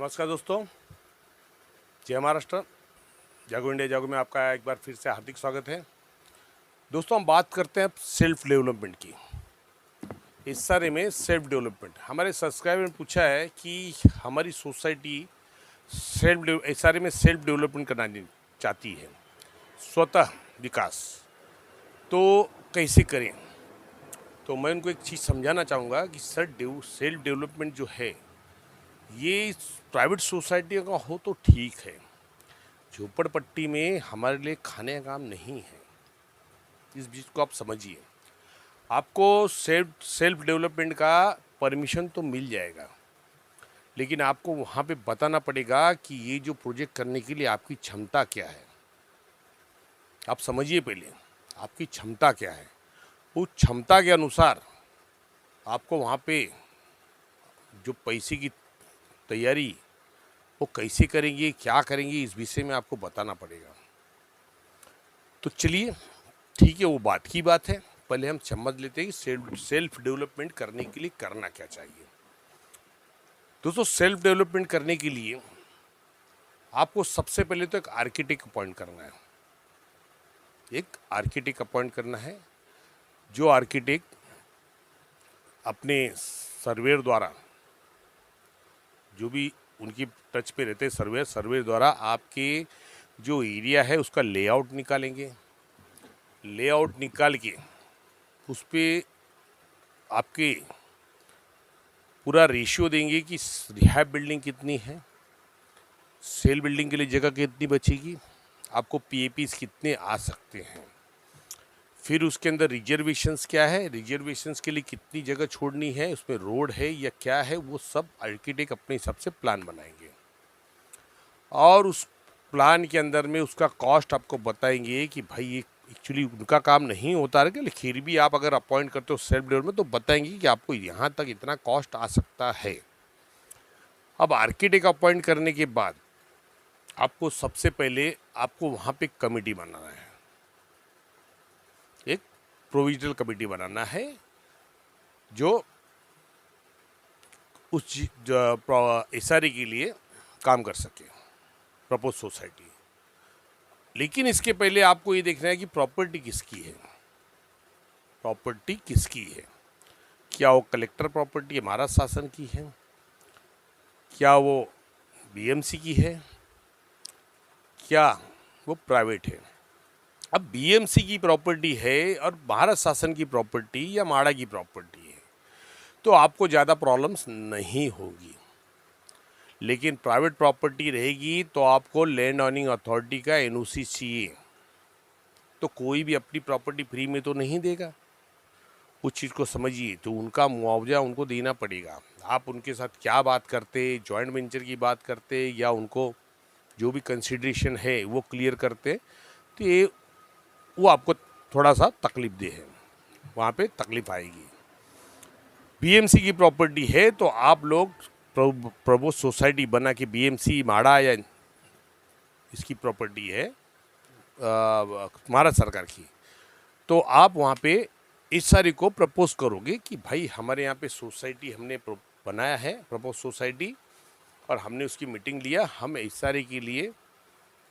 नमस्कार दोस्तों, जय महाराष्ट्र। जागो इंडिया जागो में आपका एक बार फिर से हार्दिक स्वागत है। दोस्तों, हम बात करते हैं सेल्फ डेवलपमेंट की। इस सारे में सेल्फ डेवलपमेंट, हमारे सब्सक्राइबर ने पूछा है कि हमारी सोसाइटी इस सारे में सेल्फ डेवलपमेंट करना चाहती है, स्वतः विकास, तो कैसे करें। तो मैं उनको एक चीज़ समझाना चाहूँगा कि सेल्फ डेवलपमेंट जो है ये प्राइवेट सोसाइटी का हो तो ठीक है, झोपड़पट्टी में हमारे लिए खाने का काम नहीं है। इस चीज़ को आप समझिए। आपको सेल्फ डेवलपमेंट का परमिशन तो मिल जाएगा, लेकिन आपको वहाँ पे बताना पड़ेगा कि ये जो प्रोजेक्ट करने के लिए आपकी क्षमता क्या है। आप समझिए पहले आपकी क्षमता क्या है, उस क्षमता के अनुसार आपको वहाँ पे जो पैसे की तैयारी वो कैसे करेंगे, क्या करेंगे, इस विषय में आपको बताना पड़ेगा। तो चलिए ठीक है, वो बात की बात है। पहले हम समझ लेते हैं कि सेल्फ डेवलपमेंट करने के लिए करना क्या चाहिए। दोस्तों, सेल्फ डेवलपमेंट करने के लिए आपको सबसे पहले तो एक आर्किटेक्ट अपॉइंट करना है। एक आर्किटेक्ट अपॉइंट करना है, जो आर्किटेक्ट अपने सर्वेयर द्वारा, जो भी उनकी टच पे रहते हैं सर्वेयर द्वारा आपके जो एरिया है उसका लेआउट निकालेंगे। लेआउट निकाल के उस पर आपके पूरा रेशियो देंगे कि रिहैब बिल्डिंग कितनी है, सेल बिल्डिंग के लिए जगह कितनी बचेगी, आपको पीएपीज कितने आ सकते हैं। फिर उसके अंदर रिजर्वेशंस क्या है, रिजर्वेशंस के लिए कितनी जगह छोड़नी है, उसमें रोड है या क्या है, वो सब आर्किटेक्ट अपने हिसाब से प्लान बनाएंगे। और उस प्लान के अंदर में उसका कॉस्ट आपको बताएंगे कि भाई ये एक्चुअली उनका काम नहीं होता है, लेकिन फिर भी आप अगर अपॉइंट करते हो सेल्फ डेवलपमेंट तो बताएंगे कि आपको यहाँ तक इतना कॉस्ट आ सकता है। अब आर्किटेक्ट अपॉइंट करने के बाद आपको सबसे पहले आपको वहाँ पे कमेटी बनाना है, एक प्रोविजनल कमेटी बनाना है जो उस एसआरए के लिए काम कर सके, प्रपोज सोसाइटी। लेकिन इसके पहले आपको ये देखना है कि प्रॉपर्टी किसकी है। प्रॉपर्टी किसकी है, क्या वो कलेक्टर प्रॉपर्टी महाराज शासन की है, क्या वो बीएमसी की है, क्या वो प्राइवेट है। अब बीएमसी की प्रॉपर्टी है और भारत शासन की प्रॉपर्टी या माड़ा की प्रॉपर्टी है तो आपको ज़्यादा प्रॉब्लम्स नहीं होगी। लेकिन प्राइवेट प्रॉपर्टी रहेगी तो आपको लैंड ऑनिंग अथॉरिटी का एनओसी चाहिए। तो कोई भी अपनी प्रॉपर्टी फ्री में तो नहीं देगा, उस चीज़ को समझिए। तो उनका मुआवजा उनको देना पड़ेगा। आप उनके साथ क्या बात करते, जॉइंट वेंचर की बात करते या उनको जो भी कंसिडरेशन है वो क्लियर करते, तो ये वो आपको थोड़ा सा तकलीफ दे है, वहाँ पे तकलीफ आएगी। बीएमसी की प्रॉपर्टी है तो आप लोग प्रपोज सोसाइटी बना के, बीएमसी माड़ा या इसकी प्रॉपर्टी है महाराष्ट्र सरकार की, तो आप वहाँ पे इस सारी को प्रपोज करोगे कि भाई हमारे यहाँ पे सोसाइटी हमने बनाया है, प्रपोज सोसाइटी, और हमने उसकी मीटिंग लिया, हम इस सारे के लिए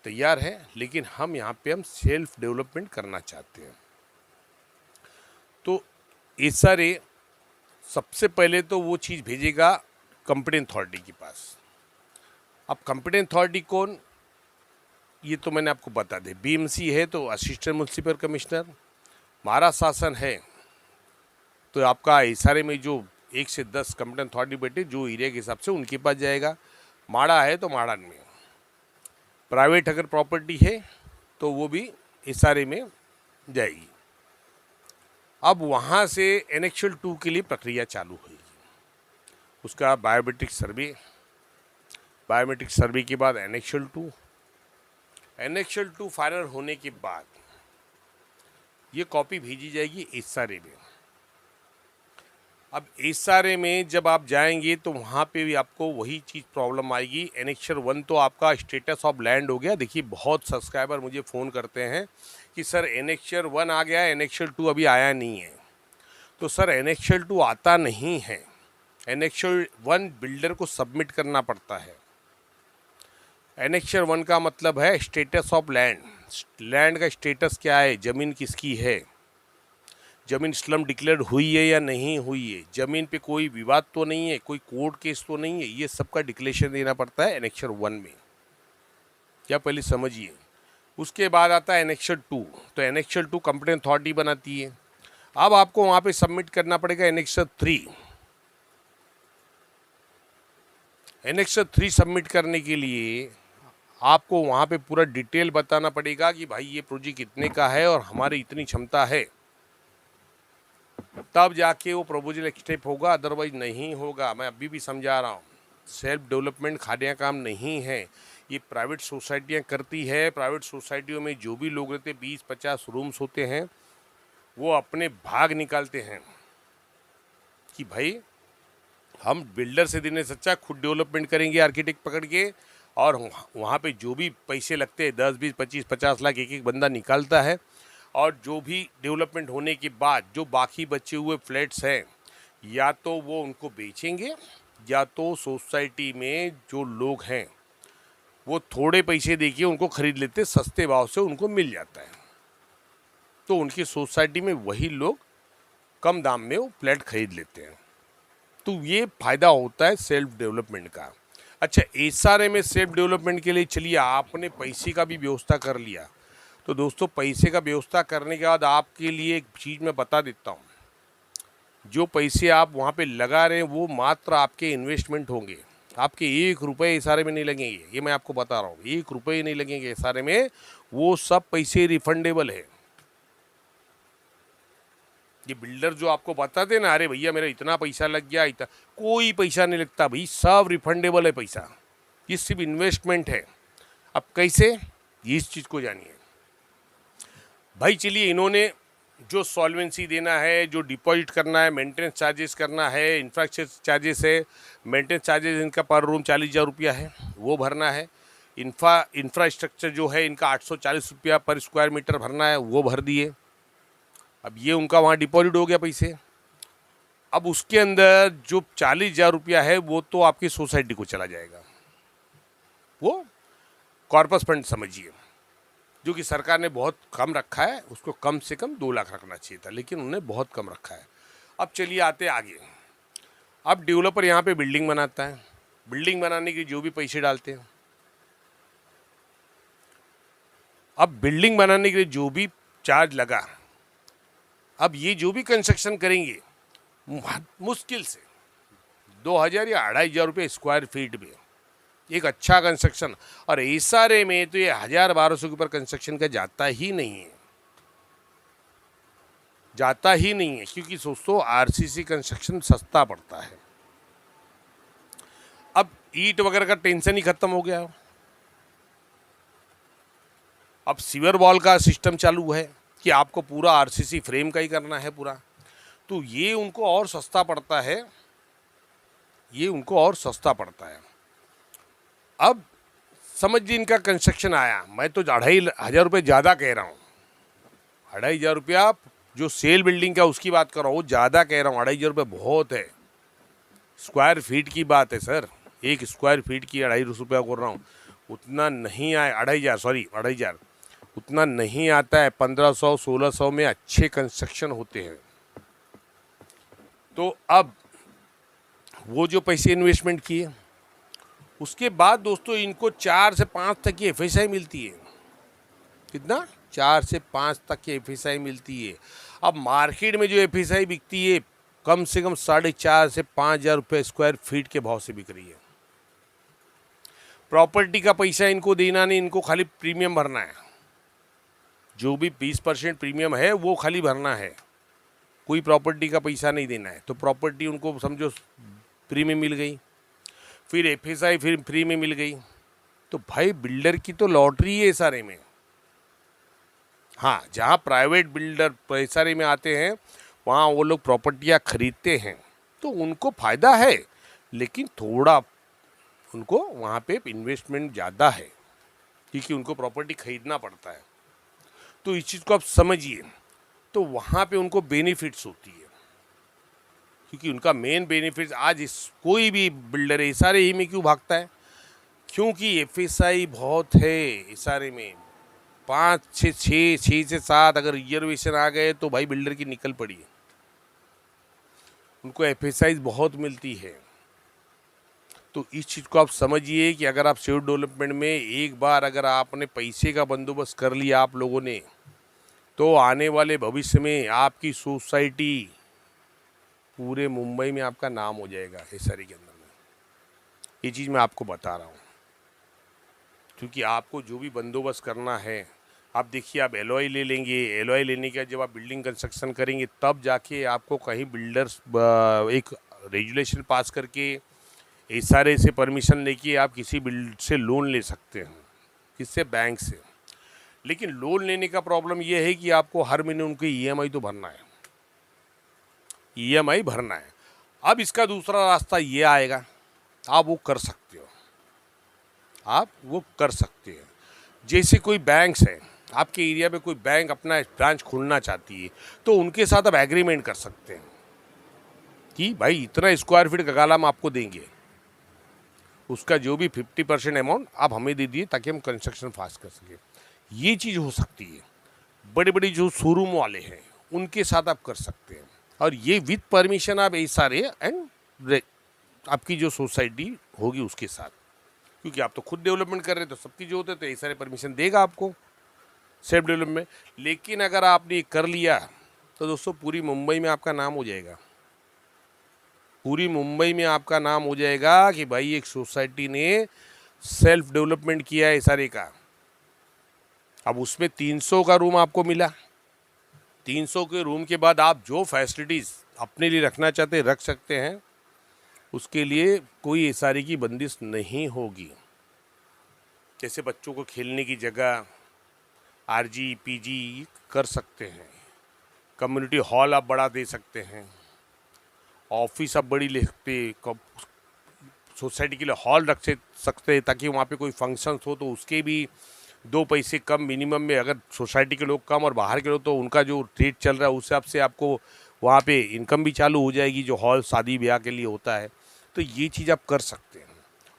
तैयार है, लेकिन हम यहाँ पे हम सेल्फ डेवलपमेंट करना चाहते हैं। तो इस सारे सबसे पहले तो वो चीज़ भेजेगा कंपिटेंट अथॉरिटी के पास। अब कंपिटेंट अथॉरिटी कौन, ये तो मैंने आपको बता दें। बीएमसी है तो असिस्टेंट म्युनिसिपल कमिश्नर, महाराष्ट्र शासन है तो आपका इशारे में जो 1 से 10 कंपिटेंट अथॉरिटी बैठे जो एरिया के हिसाब से उनके पास जाएगा। माड़ा है तो माड़ा में, प्राइवेट अगर प्रॉपर्टी है तो वो भी इशारे में जाएगी। अब वहाँ से एनेक्शल 2 के लिए प्रक्रिया चालू होगी। उसका बायोमेट्रिक सर्वे के बाद एनेक्शल 2 फाइनल होने के बाद ये कॉपी भेजी जाएगी एसआरए में। अब एसआरए में जब आप जाएंगे तो वहाँ पे भी आपको वही चीज़ प्रॉब्लम आएगी। एनेक्शल 1 तो आपका स्टेटस ऑफ लैंड हो गया। देखिए, बहुत सब्सक्राइबर मुझे फ़ोन करते हैं कि सर एनेक्शल 1 आ गया, एनेक्शल 2 अभी आया नहीं है। तो सर एनेक्शल 2 आता नहीं है, एनेक्शल 1 बिल्डर को सबमिट करना पड़ता है। एनेक्चर 1 का मतलब है स्टेटस ऑफ लैंड। लैंड का स्टेटस क्या है, ज़मीन किसकी है, ज़मीन स्लम डिक्लेयर हुई है या नहीं हुई है, ज़मीन पे कोई विवाद तो नहीं है, कोई कोर्ट केस तो नहीं है, ये सबका डिक्लेरेशन देना पड़ता है एनेक्चर 1 में। क्या पहले समझिए। उसके बाद आता है एनेक्चर 2। तो एनेक्चर 2 कंपनी अथॉरिटी बनाती है। अब आपको वहाँ पे सबमिट करना पड़ेगा एनेक्चर 3। एनेक्चर 3 सबमिट करने के लिए आपको वहाँ पे पूरा डिटेल बताना पड़ेगा कि भाई ये प्रोजेक्ट कितने का है और हमारी इतनी क्षमता है, तब जाके वो प्रपोजल एक्सेप्ट होगा, अदरवाइज नहीं होगा। मैं अभी भी समझा रहा हूँ, सेल्फ डेवलपमेंट खाने का काम नहीं है, ये प्राइवेट सोसाइटियाँ करती है। प्राइवेट सोसाइटियों में जो भी लोग रहते 20-50 रूम्स होते हैं, वो अपने भाग निकालते हैं कि भाई हम बिल्डर से देने से अच्छा खुद डेवलपमेंट करेंगे आर्किटेक्ट पकड़ के, और वहाँ पे जो भी पैसे लगते हैं 10, 20, 25, 50 लाख एक एक बंदा निकालता है, और जो भी डेवलपमेंट होने के बाद जो बाकी बचे हुए फ्लैट्स हैं, या तो वो उनको बेचेंगे, या तो सोसाइटी में जो लोग हैं वो थोड़े पैसे देके उनको ख़रीद लेते, सस्ते भाव से उनको मिल जाता है। तो उनकी सोसाइटी में वही लोग कम दाम में वो फ्लैट खरीद लेते हैं। तो ये फ़ायदा होता है सेल्फ डेवलपमेंट का। अच्छा, एसआरए में सेल्फ डेवलपमेंट के लिए चलिए आपने पैसे का भी व्यवस्था कर लिया। तो दोस्तों, पैसे का व्यवस्था करने के बाद आपके लिए एक चीज़ मैं बता देता हूँ, जो पैसे आप वहाँ पे लगा रहे हैं वो मात्र आपके इन्वेस्टमेंट होंगे, आपके 1 रुपये एसआरए में नहीं लगेंगे। ये मैं आपको बता रहा हूँ, 1 रुपये नहीं लगेंगे एसआरए में, वो सब पैसे रिफंडेबल है। ये बिल्डर जो आपको बताते ना, अरे भैया मेरा इतना पैसा लग गया, इतना, कोई पैसा नहीं लगता भाई, सब रिफंडेबल है पैसा, ये सिर्फ इन्वेस्टमेंट है। अब कैसे, इस चीज़ को जानिए भाई। चलिए, इन्होंने जो सॉल्वेंसी देना है, जो डिपॉजिट करना है, मेंटेनेंस चार्जेस करना है, इंफ्रास्ट्रक्चर चार्जेस है, मेंटेनेंस चार्जेस इनका पर रूम 40,000 रुपया है, वो भरना है। इंफ्रास्ट्रक्चर जो है इनका 840 रुपया पर स्क्वायर मीटर भरना है, वो भर दिए। अब ये उनका वहाँ डिपॉजिट हो गया पैसे। अब उसके अंदर जो 40,000 रुपया है वो तो आपकी सोसाइटी को चला जाएगा, वो कॉर्पस फंड समझिए, जो कि सरकार ने बहुत कम रखा है, उसको कम से कम 2 लाख रखना चाहिए था, लेकिन उन्होंने बहुत कम रखा है। अब चलिए आते आगे। अब डेवलपर यहाँ पे बिल्डिंग बनाता है, बिल्डिंग बनाने के जो भी पैसे डालते हैं, अब बिल्डिंग बनाने के लिए जो भी चार्ज लगा, अब ये जो भी कंस्ट्रक्शन करेंगे मुश्किल से 2,000 या 2,500 रुपये स्क्वायर फीट में एक अच्छा कंस्ट्रक्शन, और एसआरए में तो ये 1,000-1,200 के ऊपर कंस्ट्रक्शन का जाता ही नहीं है, जाता ही नहीं है, क्योंकि दोस्तों आरसीसी कंस्ट्रक्शन सस्ता पड़ता है। अब ईंट वगैरह का टेंशन ही खत्म हो गया, अब सीवर वॉल का सिस्टम चालू है कि आपको पूरा आरसीसी फ्रेम का ही करना है पूरा, तो ये उनको और सस्ता पड़ता है, ये उनको और सस्ता पड़ता है। अब समझिए इनका कंस्ट्रक्शन आया, मैं तो 2,500 रुपये ज़्यादा कह रहा हूँ, 2,500 रुपया जो सेल बिल्डिंग का उसकी बात कर रहा हूँ, ज़्यादा कह रहा हूँ, 2,500 रुपये बहुत है। स्क्वायर फीट की बात है सर, एक स्क्वायर फीट की 2,500 रुपया कर रहा हूँ, उतना नहीं आए, 2,500 उतना नहीं आता है। 1,500-1,600 में अच्छे कंस्ट्रक्शन होते हैं। तो अब वो जो पैसे इन्वेस्टमेंट किए, उसके बाद दोस्तों इनको 4 से 5 तक की एफएसआई मिलती है। कितना? 4 से 5 तक की एफएसआई मिलती है। अब मार्केट में जो एफएसआई बिकती है कम से कम 4,500 से 5,000 रुपये स्क्वायर फीट के भाव से बिक रही है। प्रॉपर्टी का पैसा इनको देना नहीं, इनको खाली प्रीमियम भरना है। जो भी 20% प्रीमियम है वो खाली भरना है, कोई प्रॉपर्टी का पैसा नहीं देना है। तो प्रॉपर्टी उनको समझो फ्री में मिल गई, फिर एफएसआई फिर फ्री में मिल गई। तो भाई बिल्डर की तो लॉटरी है सारे में। हाँ, जहाँ प्राइवेट बिल्डर एसआरए में आते हैं वहाँ वो लोग प्रॉपर्टियाँ खरीदते हैं, तो उनको फ़ायदा है, लेकिन थोड़ा उनको वहाँ पे इन्वेस्टमेंट ज़्यादा है, क्योंकि उनको प्रॉपर्टी खरीदना पड़ता है। तो इस चीज़ को आप समझिए। तो वहाँ पे उनको बेनिफिट्स होती है, क्योंकि उनका मेन बेनिफिट्स आज कोई भी बिल्डर एसआरए ही में क्यों भागता है क्योंकि एफएसआई बहुत है इस सारे में, 5 6 अगर रिजर्वेशन आ गए तो भाई बिल्डर की निकल पड़ी है, उनको एफएसआई बहुत मिलती है। तो इस चीज़ को आप समझिए कि अगर आप सेल्फ डेवलपमेंट में एक बार अगर आपने पैसे का बंदोबस्त कर लिया आप लोगों ने, तो आने वाले भविष्य में आपकी सोसाइटी पूरे मुंबई में आपका नाम हो जाएगा एसआरई के अंदर में। ये चीज़ मैं आपको बता रहा हूँ, क्योंकि आपको जो भी बंदोबस्त करना है, आप देखिए आप एलओआई ले लेंगे, एलओआई लेने के बाद जब आप बिल्डिंग कंस्ट्रक्शन करेंगे तब जाके आपको कहीं बिल्डर्स एक रेजुलेशन पास करके एसआरए से परमिशन लेके आप किसी बिल्ड से लोन ले सकते हैं, किससे, बैंक से। लेकिन लोन लेने का प्रॉब्लम यह है कि आपको हर महीने उनकी ईएमआई तो भरना है, ईएमआई भरना है। अब इसका दूसरा रास्ता ये आएगा, आप वो कर सकते हो, आप वो कर सकते हैं। जैसे कोई बैंक्स है, आपके एरिया में कोई बैंक अपना ब्रांच खोलना चाहती है तो उनके साथ आप एग्रीमेंट कर सकते हैं कि भाई इतना स्क्वायर फीट का गाला हम आपको देंगे, उसका जो भी 50% अमाउंट आप हमें दे दिए ताकि हम कंस्ट्रक्शन फास्ट कर सकें। ये चीज़ हो सकती है। बड़े बड़े जो शोरूम वाले हैं उनके साथ आप कर सकते हैं, और ये विद परमिशन आप एसआरए एंड आपकी जो सोसाइटी होगी उसके साथ, क्योंकि आप तो खुद डेवलपमेंट कर रहे हैं तो सबकी जो होते हैं तो एसआरए परमिशन देगा आपको सेल्फ डेवलपमेंट। लेकिन अगर आपने कर लिया तो दोस्तों पूरी मुंबई में आपका नाम हो जाएगा, पूरी मुंबई में आपका नाम हो जाएगा कि भाई एक सोसाइटी ने सेल्फ डेवलपमेंट किया है एसआरए का। अब उसमें 300 का रूम आपको मिला, 300 के रूम के बाद आप जो फैसिलिटीज़ अपने लिए रखना चाहते हैं रख सकते हैं, उसके लिए कोई एसआरए की बंदिश नहीं होगी। जैसे बच्चों को खेलने की जगह, आरजी पीजी कर सकते हैं, कम्युनिटी हॉल आप बड़ा दे सकते हैं, ऑफिस आप बड़ी ले सकते, सोसाइटी के लिए हॉल रख सकते हैं ताकि वहाँ पे कोई फंक्शंस हो तो उसके भी 2 पैसे कम मिनिमम में, अगर सोसाइटी के लोग कम और बाहर के लोग तो उनका जो रेट चल रहा है उस हिसाब से आपको वहाँ पे इनकम भी चालू हो जाएगी, जो हॉल शादी ब्याह के लिए होता है। तो ये चीज़ आप कर सकते हैं।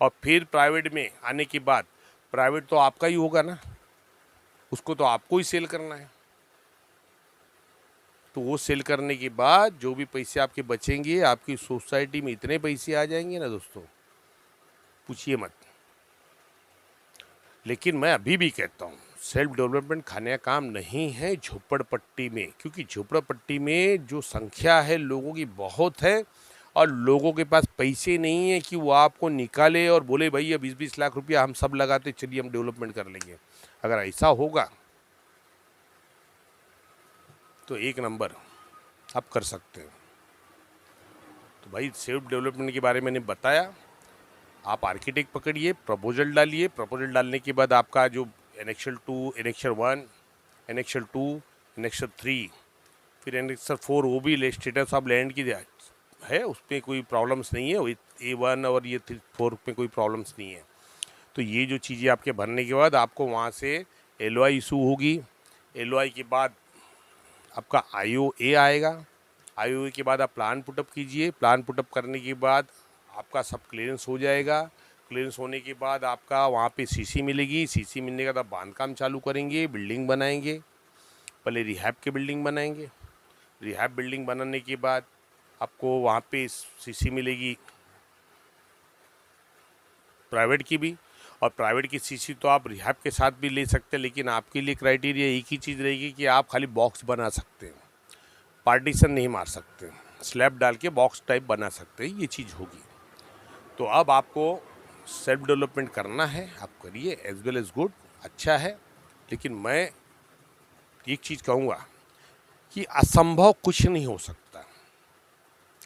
और फिर प्राइवेट में आने के बाद, प्राइवेट तो आपका ही होगा ना, उसको तो आपको ही सेल करना है। तो वो सेल करने के बाद जो भी पैसे आपके बचेंगे, आपकी सोसाइटी में इतने पैसे आ जाएंगे ना दोस्तों, पूछिए मत। लेकिन मैं अभी भी कहता हूँ सेल्फ डेवलपमेंट खाने का काम नहीं है झोपड़पट्टी में, क्योंकि झोपड़पट्टी में जो संख्या है लोगों की बहुत है और लोगों के पास पैसे नहीं है कि वो आपको निकाले और बोले भाई ये 20-20 लाख रुपया हम सब लगाते चलिए हम डेवलपमेंट कर लेंगे। अगर ऐसा होगा तो एक नंबर आप कर सकते हैं। तो भाई सेल्फ डेवलपमेंट के बारे में मैंने बताया, आप आर्किटेक्ट पकड़िए, प्रपोजल डालिए, प्रपोजल डालने के बाद आपका जो एनेक्शल 2, एनेक्शल 1, एनेक्शल 2, एनेक्शल 3, फिर एनेक्शल 4 वो भी स्टेटस ऑफ लैंड की है, उस पर कोई प्रॉब्लम्स नहीं है, A1 और ये 4 में कोई प्रॉब्लम्स नहीं है। तो ये जो चीज़ें आपके भरने के बाद आपको वहाँ से एलओआई इशू होगी, एलओआई के बाद आपका आईओए आएगा, आईओए के बाद आप प्लान पुटअप कीजिए, प्लान पुटअप करने के बाद आपका सब क्लियरेंस हो जाएगा, क्लियरेंस होने के बाद आपका वहाँ पे सीसी मिलेगी, सीसी मिलने के बाद आप बांधकाम चालू करेंगे, बिल्डिंग बनाएंगे, पहले रिहैब के बिल्डिंग बनाएंगे, रिहैब बिल्डिंग बनाने के बाद आपको वहाँ पे सीसी मिलेगी प्राइवेट की भी, और प्राइवेट की सीसी तो आप रिहैब के साथ भी ले सकते हैं, लेकिन आपके लिए क्राइटेरिया एक ही चीज़ रहेगी कि आप खाली बॉक्स बना सकते हैं, पार्टीशन नहीं मार सकते, स्लैब डाल के बॉक्स टाइप बना सकते हैं, ये चीज़ होगी। तो अब आपको सेल्फ डेवलपमेंट करना है, आप करिए, एज वेल एज गुड, अच्छा है। लेकिन मैं एक चीज़ कहूँगा कि असंभव कुछ नहीं हो सकता,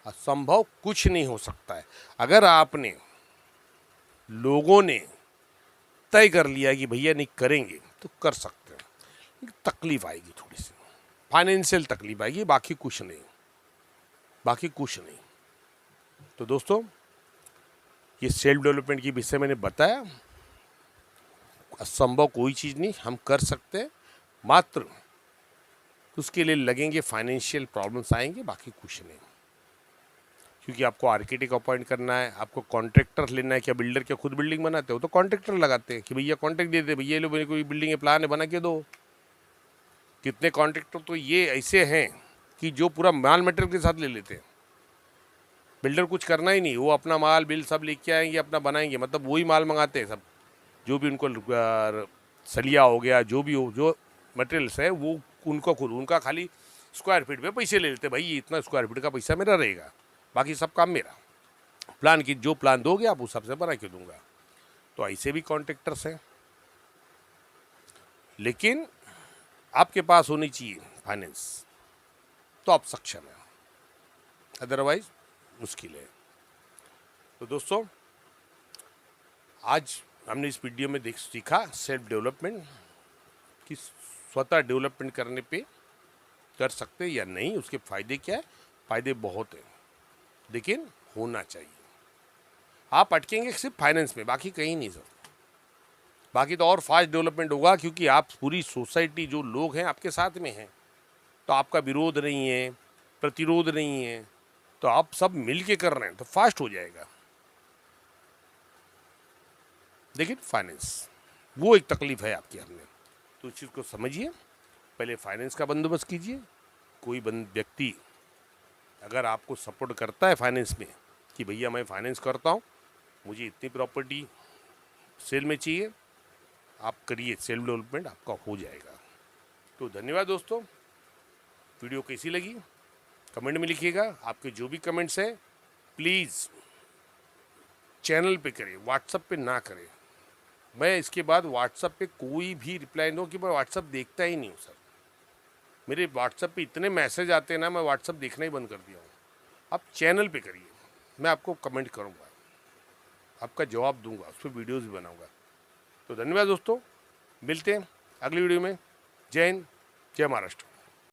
असंभव कुछ नहीं हो सकता है। अगर आपने, लोगों ने तय कर लिया कि भैया नहीं करेंगे तो कर सकते हैं, तकलीफ आएगी, थोड़ी सी फाइनेंशियल तकलीफ आएगी, बाकी कुछ नहीं, बाकी कुछ नहीं। तो दोस्तों ये सेल्फ डेवलपमेंट की विषय मैंने बताया, असंभव कोई चीज़ नहीं, हम कर सकते हैं, मात्र उसके लिए लगेंगे फाइनेंशियल प्रॉब्लम्स आएंगे, बाकी कुछ नहीं। क्योंकि आपको आर्किटेक्ट अपॉइंट करना है, आपको कॉन्ट्रैक्टर लेना है। क्या बिल्डर क्या खुद बिल्डिंग बनाते हो? तो कॉन्ट्रैक्टर लगाते हैं कि भैया कॉन्ट्रैक्ट दे दे, भैया ये लो मेरे को बिल्डिंग है, प्लान है, बना के दो। कितने कॉन्ट्रैक्टर तो ये ऐसे हैं कि जो पूरा माल मटेरियल के साथ ले लेते हैं। बिल्डर कुछ करना ही नहीं, वो अपना माल बिल सब लेके आएंगे, अपना बनाएंगे, मतलब वही माल मंगाते हैं सब, जो भी उनको सलिया हो गया, जो भी हो, जो मटेरियल्स है वो उनको खुद, उनका खाली स्क्वायर फीट पे पैसे ले लेते, भाई इतना स्क्वायर फीट का पैसा मेरा रहेगा, बाकी सब काम मेरा। प्लान की जो प्लान दोगे आप उस हिसाब से बना के दूंगा। तो ऐसे भी कॉन्ट्रैक्टर्स हैं, लेकिन आपके पास होनी चाहिए फाइनेंस, तो आप सक्षम हैं, अदरवाइज मुश्किल है। तो दोस्तों आज हमने इस वीडियो में सीखा सेल्फ डेवलपमेंट, कि स्वतः डेवलपमेंट करने पे कर सकते या नहीं, उसके फ़ायदे क्या है। फ़ायदे बहुत हैं, लेकिन होना चाहिए। आप अटकेंगे सिर्फ फाइनेंस में, बाकी कहीं नहीं सर। बाकी तो और फास्ट डेवलपमेंट होगा, क्योंकि आप पूरी सोसाइटी, जो लोग हैं आपके साथ में हैं, तो आपका विरोध नहीं है, प्रतिरोध नहीं है, तो आप सब मिल के कर रहे हैं, तो फास्ट हो जाएगा। लेकिन फाइनेंस वो एक तकलीफ है आपकी हमने, तो इस चीज़ को समझिए, पहले फाइनेंस का बंदोबस्त कीजिए। कोई व्यक्ति अगर आपको सपोर्ट करता है फाइनेंस में कि भैया मैं फाइनेंस करता हूँ, मुझे इतनी प्रॉपर्टी सेल में चाहिए, आप करिए, सेल्फ डेवलपमेंट आपका हो जाएगा। तो धन्यवाद दोस्तों, वीडियो कैसी लगी कमेंट में लिखिएगा। आपके जो भी कमेंट्स हैं प्लीज़ चैनल पे करें, व्हाट्सएप पे ना करें। मैं इसके बाद व्हाट्सएप पे कोई भी रिप्लाई नहीं, कि मैं व्हाट्सएप देखता ही नहीं हूँ सर। मेरे व्हाट्सएप पे इतने मैसेज आते हैं ना, मैं व्हाट्सएप देखना ही बंद कर दिया हूँ। आप चैनल पे करिए, मैं आपको कमेंट करूँगा, आपका जवाब दूंगा, उस पर वीडियोज़ भी बनाऊँगा। तो धन्यवाद दोस्तों, मिलते हैं अगली वीडियो में। जय हिंद, जय महाराष्ट्र।